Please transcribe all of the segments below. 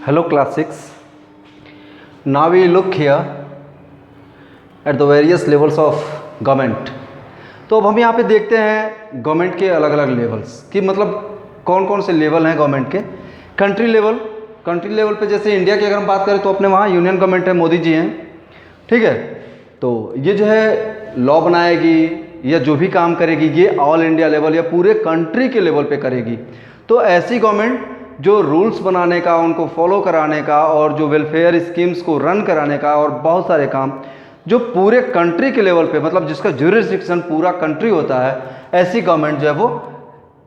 Hello class 6. Now we look here at the various levels of government. तो अब हम यहाँ पे देखते हैं गवर्नमेंट के अलग अलग लेवल्स कि मतलब कौन कौन से लेवल हैं गवर्नमेंट के। कंट्री लेवल पे जैसे इंडिया की अगर हम बात करें तो अपने वहाँ यूनियन गवर्नमेंट है, मोदी जी हैं, ठीक है। तो ये जो है लॉ बनाएगी या जो भी काम करेगी ये ऑल इंडिया लेवल या पूरे कंट्री के लेवल पे करेगी। तो ऐसी गवर्नमेंट जो रूल्स बनाने का, उनको फॉलो कराने का और जो वेलफेयर स्कीम्स को रन कराने का और बहुत सारे काम जो पूरे कंट्री के लेवल पे मतलब जिसका ज्यूरिसडिक्शन पूरा कंट्री होता है, ऐसी गवर्नमेंट जो है वो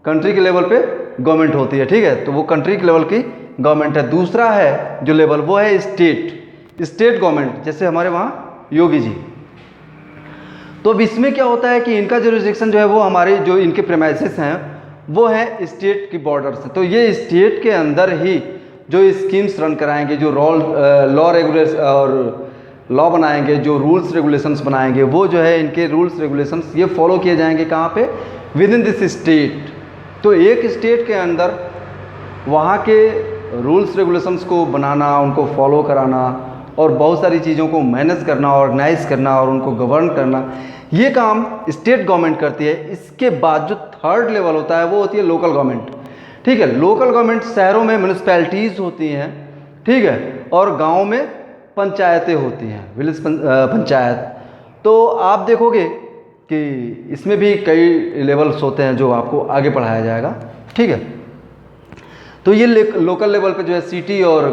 कंट्री के लेवल पे गवर्नमेंट होती है, ठीक है। तो वो कंट्री के लेवल की गवर्नमेंट है। दूसरा है जो लेवल वो है स्टेट गवर्नमेंट, जैसे हमारे वहाँ योगी जी। तो अब इसमें क्या होता है कि इनका ज्यूरिसडिक्शन जो है वो हमारे जो इनके प्रेमाइसेस हैं वो है स्टेट की बॉर्डर से। तो ये स्टेट के अंदर ही जो स्कीम्स रन कराएंगे, जो लॉ रेगुलेशन और लॉ बनाएंगे, जो रूल्स रेगुलेशंस बनाएंगे, वो जो है इनके रूल्स रेगुलेशंस ये फॉलो किए जाएंगे कहाँ पे, विद इन दिस स्टेट। तो एक स्टेट के अंदर वहाँ के रूल्स रेगुलेशंस को बनाना, उनको फॉलो कराना और बहुत सारी चीज़ों को मैनेज करना, ऑर्गेनाइज करना और उनको गवर्न करना, ये काम स्टेट गवर्नमेंट करती है। इसके बाद जो थर्ड लेवल होता है वो होती है लोकल गवर्नमेंट, ठीक है। लोकल गवर्नमेंट शहरों में म्यूनिसिपैलिटीज़ होती हैं, ठीक है, और गाँव में पंचायतें होती हैं, विलेज पंचायत। तो आप देखोगे कि इसमें भी कई लेवल्स होते हैं जो आपको आगे पढ़ाया जाएगा, ठीक है। तो ये लोकल लेवल पे जो है सिटी और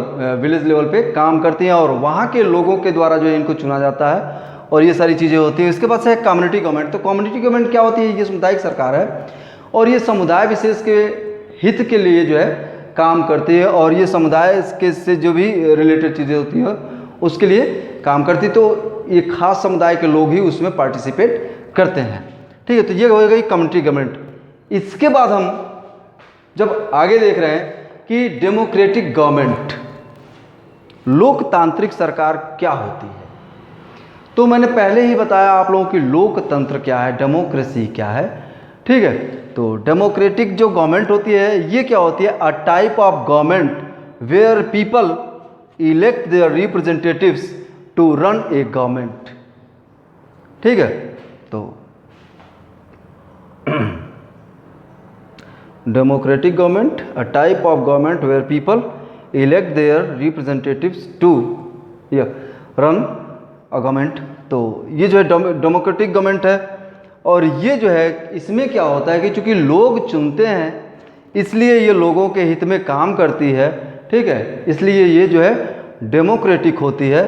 विलेज लेवल पे काम करती हैं और वहाँ के लोगों के द्वारा जो है इनको चुना जाता है और ये सारी चीज़ें होती हैं। इसके बाद से है कम्युनिटी गवर्नमेंट। तो कम्युनिटी गवर्नमेंट क्या होती है, ये सामुदायिक सरकार है और ये समुदाय विशेष के हित के लिए जो है काम करती है और ये समुदाय के से जो भी रिलेटेड चीज़ें होती हैं उसके लिए काम करती है। तो ये खास समुदाय के लोग ही उसमें पार्टिसिपेट करते हैं, ठीक है। तो ये हो गई कम्युनिटी गवर्नमेंट। इसके बाद हम जब आगे देख रहे हैं कि डेमोक्रेटिक गवर्नमेंट, लोकतांत्रिक सरकार क्या होती है। तो मैंने पहले ही बताया आप लोगों की लोकतंत्र क्या है, डेमोक्रेसी क्या है, ठीक है। तो डेमोक्रेटिक जो गवर्नमेंट होती है ये क्या होती है, a type of government where people elect their representatives to run a government, ठीक है। तो democratic government, a type of government where people elect their representatives to run a government. तो ये जो है डेमोक्रेटिक गवर्नमेंट है और ये जो है इसमें क्या होता है कि चूंकि लोग चुनते हैं इसलिए ये लोगों के हित में काम करती है, ठीक है। इसलिए ये जो है डेमोक्रेटिक होती है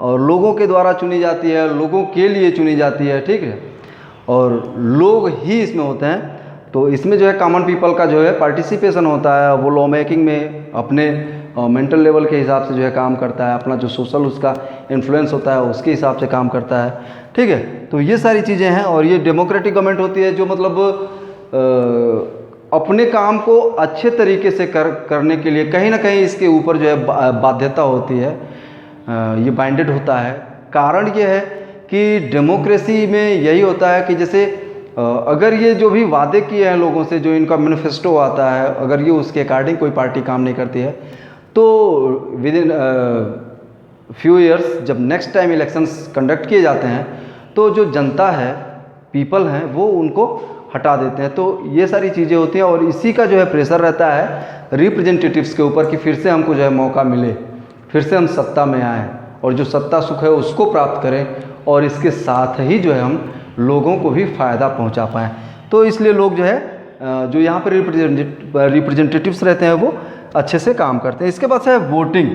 और लोगों के द्वारा चुनी जाती है, लोगों के लिए चुनी जाती है, ठीक है। और लोग ही इसमें होते हैं। तो इसमें जो है कॉमन पीपल का जो है पार्टिसिपेशन होता है, वो लॉ मेकिंग में अपने मेंटल लेवल के हिसाब से जो है काम करता है, अपना जो सोशल उसका इन्फ्लुएंस होता है उसके हिसाब से काम करता है, ठीक है। तो ये सारी चीज़ें हैं और ये डेमोक्रेटिक गवर्नमेंट होती है जो मतलब अपने काम को अच्छे तरीके से करने के लिए कहीं ना कहीं इसके ऊपर जो है बाध्यता होती है, ये बाइंडेड होता है। कारण ये है कि डेमोक्रेसी में यही होता है कि जैसे अगर ये जो भी वादे किए हैं लोगों से, जो इनका मैनिफेस्टो आता है, अगर ये उसके अकॉर्डिंग कोई पार्टी काम नहीं करती है तो विद इन फ्यू ईयर्स जब नेक्स्ट टाइम इलेक्शंस कंडक्ट किए जाते हैं तो जो जनता है, पीपल हैं, वो उनको हटा देते हैं। तो ये सारी चीज़ें होती हैं और इसी का जो है प्रेशर रहता है रिप्रेजेंटेटिव्स के ऊपर कि फिर से हमको जो है मौका मिले, फिर से हम सत्ता में आएँ और जो सत्ता सुख है उसको प्राप्त करें और इसके साथ ही जो है हम लोगों को भी फ़ायदा पहुंचा पाएँ। तो इसलिए लोग जो है जो यहाँ पर रिप्रेजेंटेटिव्स रहते हैं वो अच्छे से काम करते हैं। इसके बाद है वोटिंग।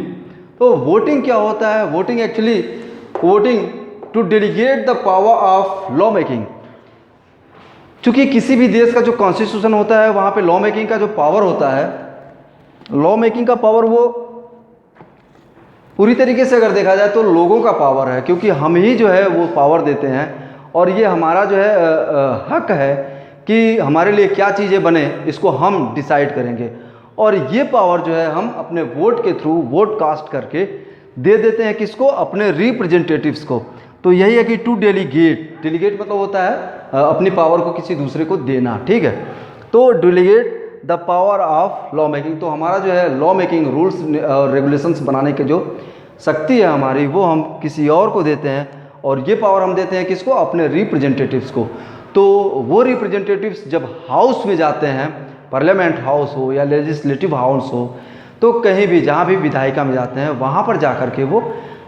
तो वोटिंग क्या होता है, voting actually voting to delegate the power of law making. चूँकि किसी भी देश का जो कॉन्स्टिट्यूशन होता है वहाँ पे लॉ मेकिंग का जो पावर होता है, लॉ मेकिंग का पावर वो पूरी तरीके से अगर देखा जाए तो लोगों का पावर है, क्योंकि हम ही जो है वो पावर देते हैं और ये हमारा जो है हक है कि हमारे लिए क्या चीज़ें बने इसको हम डिसाइड करेंगे और ये पावर जो है हम अपने वोट के थ्रू वोट कास्ट करके दे देते हैं किसको, अपने रिप्रेजेंटेटिव्स को। तो यही है कि टू डेलीगेट मतलब होता है अपनी पावर को किसी दूसरे को देना, ठीक है। तो delegate the power of law making. तो हमारा जो है लॉ मेकिंग, रूल्स और रेगुलेशंस बनाने के जो शक्ति है हमारी, वो हम किसी और को देते हैं, और ये पावर हम देते हैं किसको? अपने रिप्रेजेंटेटिव्स को। तो वो रिप्रेजेंटेटिव्स जब हाउस में जाते हैं, पार्लियामेंट हाउस हो या लेजिस्लेटिव हाउस हो, तो कहीं भी जहाँ भी विधायिका में जाते हैं वहाँ पर जा कर के वो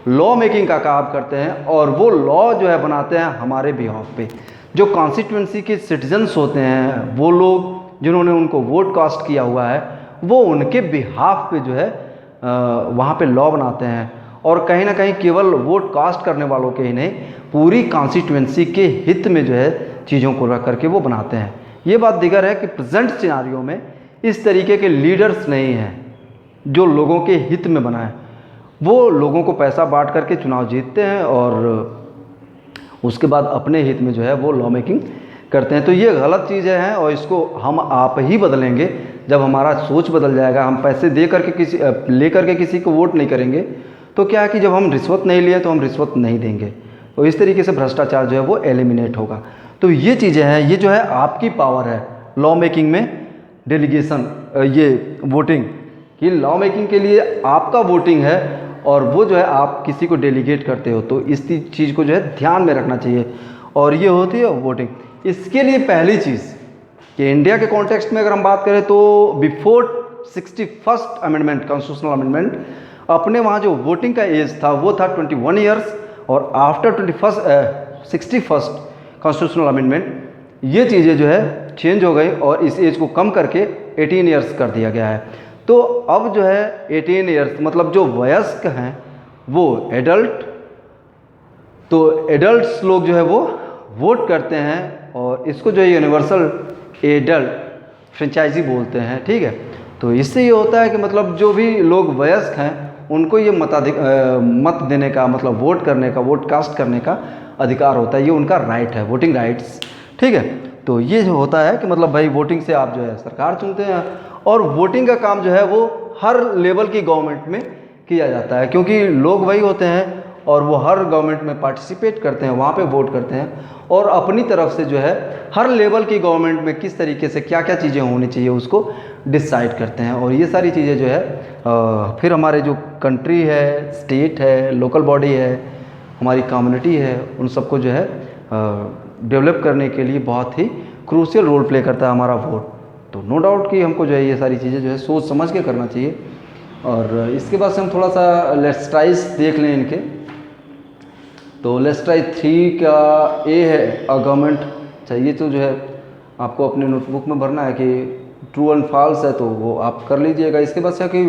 लॉ मेकिंग का काम करते हैं, और वो लॉ जो है बनाते हैं हमारे बिहाफ पे। जो कॉन्स्टिट्यूंसी के सिटीजन्स होते हैं, वो लोग जिन्होंने उनको वोट कास्ट किया हुआ है, वो उनके बिहाफ पे जो है वहाँ पे लॉ बनाते हैं, और कहीं ना कहीं केवल वोट कास्ट करने वालों के ही नहीं, पूरी कॉन्स्टिट्यूंसी के हित में जो है चीज़ों को रख करके वो बनाते हैं। ये बात दिगर है कि प्रेजेंट सिनारियों में इस तरीके के लीडर्स नहीं हैं जो लोगों के हित में बनाए। वो लोगों को पैसा बांट करके चुनाव जीतते हैं और उसके बाद अपने हित में जो है वो लॉ मेकिंग करते हैं। तो ये गलत चीज़ें हैं, और इसको हम आप ही बदलेंगे जब हमारा सोच बदल जाएगा। हम पैसे दे करके लेकर के किसी को वोट नहीं करेंगे, तो क्या है कि जब हम रिश्वत नहीं लिए तो हम रिश्वत नहीं देंगे, तो इस तरीके से भ्रष्टाचार जो है वो एलिमिनेट होगा। तो ये चीज़ें हैं, ये जो है आपकी पावर है लॉ मेकिंग में, डेलीगेशन, ये वोटिंग, कि लॉ मेकिंग के लिए आपका वोटिंग है, और वो जो है आप किसी को डेलीगेट करते हो। तो इस चीज़ को जो है ध्यान में रखना चाहिए, और ये होती है वोटिंग। इसके लिए पहली चीज़ कि इंडिया के कॉन्टेक्स्ट में अगर हम बात करें तो before 61st amendment, constitutional amendment, अपने वहाँ जो वोटिंग का एज था वो था 21 ईयर्स, और आफ्टर 61st कॉन्स्टिट्यूशनल अमेंडमेंट ये चीज़ें जो है चेंज हो गई, और इस एज को कम करके 18 ईयर्स कर दिया गया है। तो अब जो है 18 ईयर्स मतलब जो वयस्क हैं वो एडल्ट, तो एडल्ट्स लोग जो है वो वोट करते हैं, और इसको जो है यूनिवर्सल एडल्ट फ्रेंचाइजी बोलते हैं, ठीक है। तो इससे ये होता है कि मतलब जो भी लोग वयस्क हैं उनको ये मत देने का, मतलब वोट करने का, वोट कास्ट करने का अधिकार होता है, ये उनका राइट है, वोटिंग राइट्स, ठीक है। तो ये जो होता है कि मतलब भाई वोटिंग से आप जो है सरकार चुनते हैं, और वोटिंग का काम जो है वो हर लेवल की गवर्नमेंट में किया जाता है, क्योंकि लोग वही होते हैं और वो हर गवर्नमेंट में पार्टिसिपेट करते हैं, वहाँ पे वोट करते हैं, और अपनी तरफ से जो है हर लेवल की गवर्नमेंट में किस तरीके से क्या क्या चीज़ें होनी चाहिए उसको डिसाइड करते हैं। और ये सारी चीज़ें जो है फिर हमारे जो कंट्री है, स्टेट है, लोकल बॉडी है, हमारी कम्युनिटी है, उन सबको जो है डेवलप करने के लिए बहुत ही क्रूशियल रोल प्ले करता है हमारा वोट। तो नो डाउट कि हमको जो है ये सारी चीज़ें जो है सोच समझ के करना चाहिए। और इसके बाद से हम थोड़ा सा लेट्स ट्राइज देख लें इनके। तो लेट्स ट्राई 3 का ए है गवर्नमेंट चाहिए, तो जो है आपको अपने नोटबुक में भरना है कि ट्रू एंड फॉल्स है, तो वो आप कर लीजिएगा। इसके बाद से कि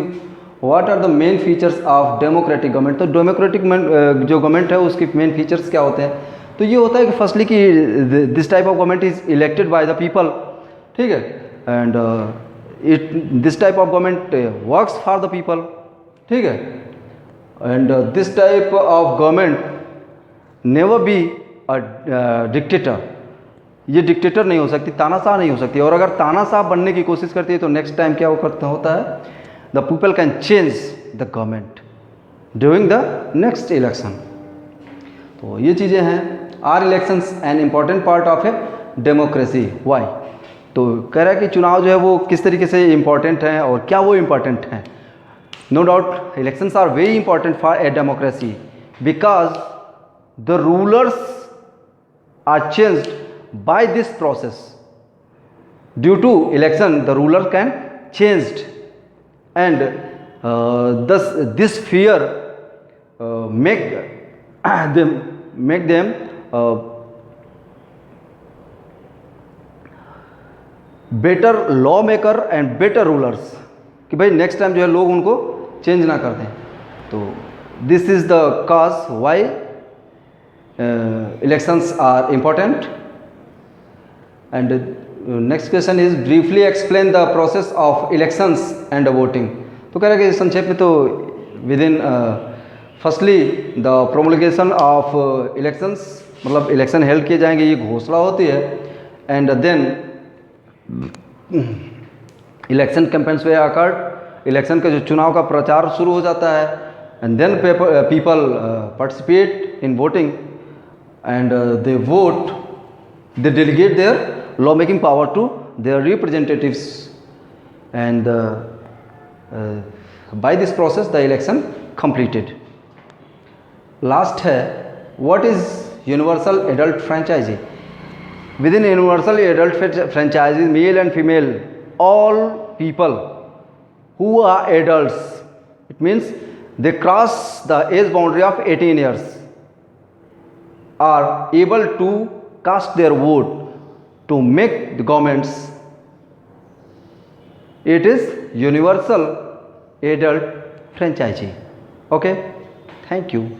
what are the main features of democratic government. तो डेमोक्रेटिक जो गवर्नमेंट है उसके मेन फीचर्स क्या होते हैं? तो ये होता है कि फर्स्टली कि this type of government is elected by the people, ठीक है, and this type of government works for the people, ठीक है, and this type of government never be a dictator. ये डिक्टेटर नहीं हो सकती, तानाशाह नहीं हो सकती, और अगर तानाशाह बनने की कोशिश करती है तो नेक्स्ट टाइम क्या होता है, the people can change the government during the next election. तो ये चीज़ें हैं। Are elections an important part of a democracy, why? तो कह रहा है कि चुनाव जो है वो किस तरीके से इम्पॉर्टेंट हैं और क्या वो इम्पॉर्टेंट हैं। No doubt elections are very important for a democracy because the rulers are changed by this process. Due to election the ruler can changed, and thus this fear make them better lawmaker and better rulers, कि भाई next time जो है लोग उनको change ना कर दें। तो this is the cause why elections are important. And next question is briefly explain the process of elections and voting. तो कह रहा है कि संक्षेप में तो within firstly the promulgation of elections, मतलब इलेक्शन हेल्ड किए जाएंगे ये घोषणा होती है, and then election campaigns way occurred, election का जो चुनाव का प्रचार शुरू हो जाता है, and then people participate in voting and they vote, they delegate their law making power to their representatives, and by this process the election completed. Last है, what is universal adult franchise? Within universal adult franchise, male and female, all people who are adults, it means they cross the age boundary of 18 years, are able to cast their vote to make the governments. It is universal adult franchise. Okay, thank you.